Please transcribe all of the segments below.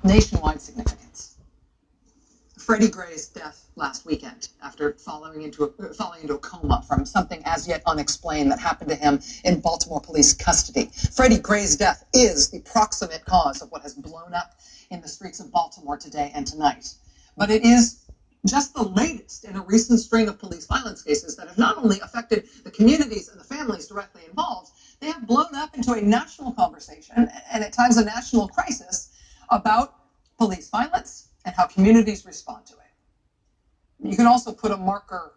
nationwide significance. Freddie Gray's death last weekend after falling into a coma from something as yet unexplained that happened to him in Baltimore police custody. Freddie Gray's death is the proximate cause of what has blown up in the streets of Baltimore today and tonight. But it is just the latest in a recent string of police violence cases that have not only affected the communities and the families directly involved, they have blown up into a national conversation and at times a national crisis about police violence and how communities respond to it. You can also put a marker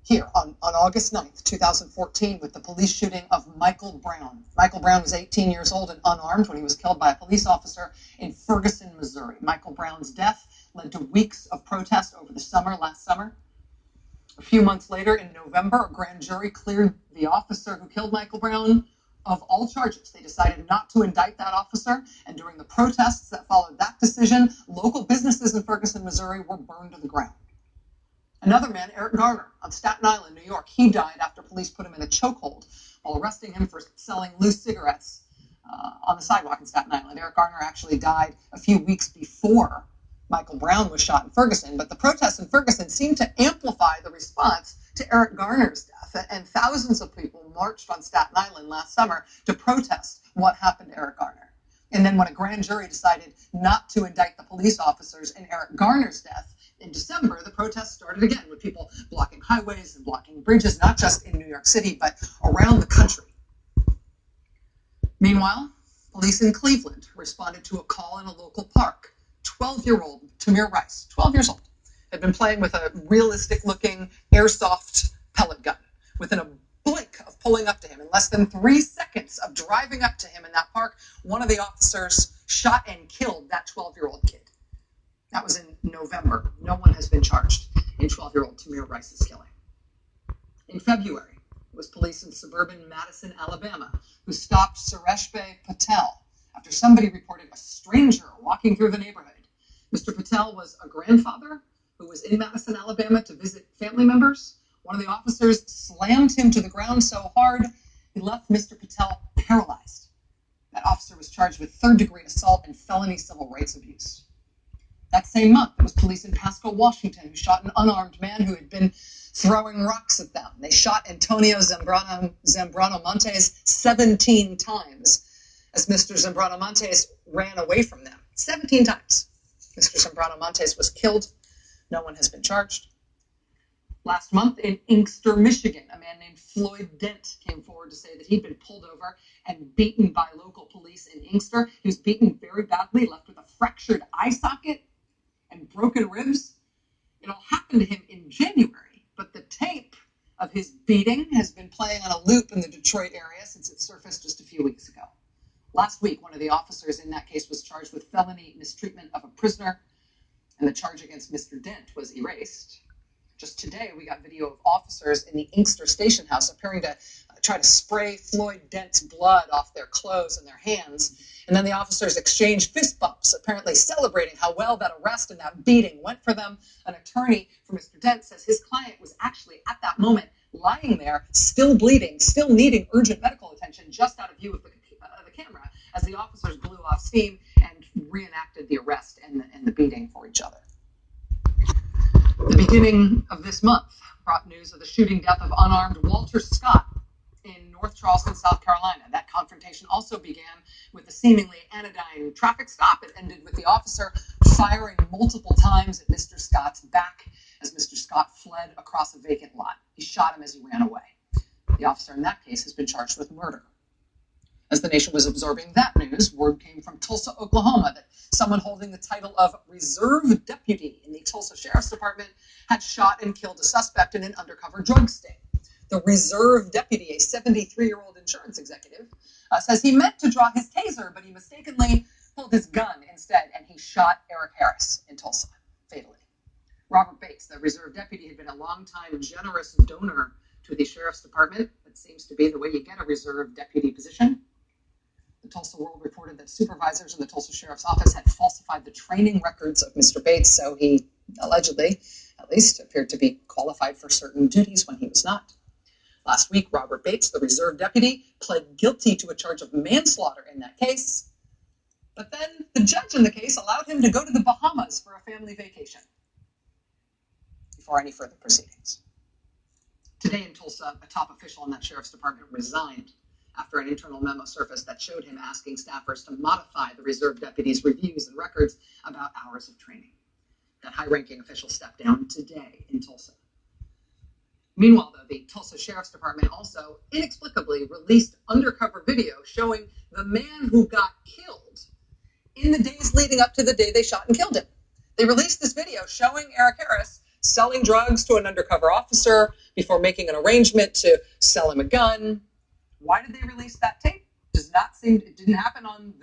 here on August 9th, 2014, with the police shooting of Michael Brown. Michael Brown was 18 years old and unarmed when he was killed by a police officer in Ferguson, Missouri. Michael Brown's death led to weeks of protest over the last summer. A few months later, in November, a grand jury cleared the officer who killed Michael Brown of all charges. They decided not to indict that officer, and during the protests that followed that decision, local businesses in Ferguson, Missouri were burned to the ground. Another man, Eric Garner, on Staten Island, New York, he died after police put him in a chokehold while arresting him for selling loose cigarettes on the sidewalk in Staten Island. Eric Garner actually died a few weeks before Michael Brown was shot in Ferguson, but the protests in Ferguson seemed to amplify the response to Eric Garner's death, and thousands of people marched on Staten Island last summer to protest what happened to Eric Garner. And then when a grand jury decided not to indict the police officers in Eric Garner's death in December, the protests started again with people blocking highways and blocking bridges, not just in New York City, but around the country. Meanwhile, police in Cleveland responded to a call in a local park. 12-year-old Tamir Rice, 12 years old, had been playing with a realistic-looking airsoft pellet gun. Within a blink of pulling up to him, in less than 3 seconds of driving up to him in that park, one of the officers shot and killed that 12-year-old kid. That was in November. No one has been charged in 12-year-old Tamir Rice's killing. In February, it was police in suburban Madison, Alabama, who stopped Sureshbhay Patel after somebody reported a stranger walking through the neighborhood. Mr. Patel was a grandfather who was in Madison, Alabama to visit family members. One of the officers slammed him to the ground so hard, he left Mr. Patel paralyzed. That officer was charged with third-degree assault and felony civil rights abuse. That same month, it was police in Pasco, Washington, who shot an unarmed man who had been throwing rocks at them. They shot Antonio Zambrano Montes 17 times as Mr. Zambrano Montes ran away from them. 17 times. Mr. Zambrano Montes was killed. No one has been charged. Last month in Inkster, Michigan, a man named Floyd Dent came forward to say that he'd been pulled over and beaten by local police in Inkster. He was beaten very badly, left with a fractured eye socket and broken ribs. It all happened to him in January, but the tape of his beating has been playing on a loop in the Detroit area since it surfaced just a few weeks ago. Last week, one of the officers in that case was charged with felony mistreatment of a prisoner, and the charge against Mr. Dent was erased. Just today, we got video of officers in the Inkster station house appearing to try to spray Floyd Dent's blood off their clothes and their hands. And then the officers exchanged fist bumps, apparently celebrating how well that arrest and that beating went for them. An attorney for Mr. Dent says his client was actually at that moment lying there, still bleeding, still needing urgent medical attention, just out of view of the camera, as the officers blew off steam and reenacted the arrest and the beating for each other. The beginning of this month brought news of the shooting death of unarmed Walter Scott in North Charleston, South Carolina. That confrontation also began with a seemingly anodyne traffic stop. It ended with the officer firing multiple times at Mr. Scott's back as Mr. Scott fled across a vacant lot. He shot him as he ran away. The officer in that case has been charged with murder. As the nation was absorbing that news, word came from Tulsa, Oklahoma, that someone holding the title of reserve deputy in the Tulsa Sheriff's Department had shot and killed a suspect in an undercover drug sting. The reserve deputy, a 73-year-old insurance executive, says he meant to draw his taser, but he mistakenly pulled his gun instead, and he shot Eric Harris in Tulsa, fatally. Robert Bates, the reserve deputy, had been a longtime generous donor to the Sheriff's Department. That seems to be the way you get a reserve deputy position. The Tulsa World reported that supervisors in the Tulsa Sheriff's Office had falsified the training records of Mr. Bates, so he allegedly, at least, appeared to be qualified for certain duties when he was not. Last week, Robert Bates, the reserve deputy, pled guilty to a charge of manslaughter in that case. But then the judge in the case allowed him to go to the Bahamas for a family vacation before any further proceedings. Today in Tulsa, a top official in that sheriff's department resigned after an internal memo surfaced that showed him asking staffers to modify the reserve deputies' reviews and records about hours of training. That high-ranking official stepped down today in Tulsa. Meanwhile, though, the Tulsa Sheriff's Department also inexplicably released undercover video showing the man who got killed in the days leading up to the day they shot and killed him. They released this video showing Eric Harris selling drugs to an undercover officer before making an arrangement to sell him a gun. Why did they release that tape? It didn't happen on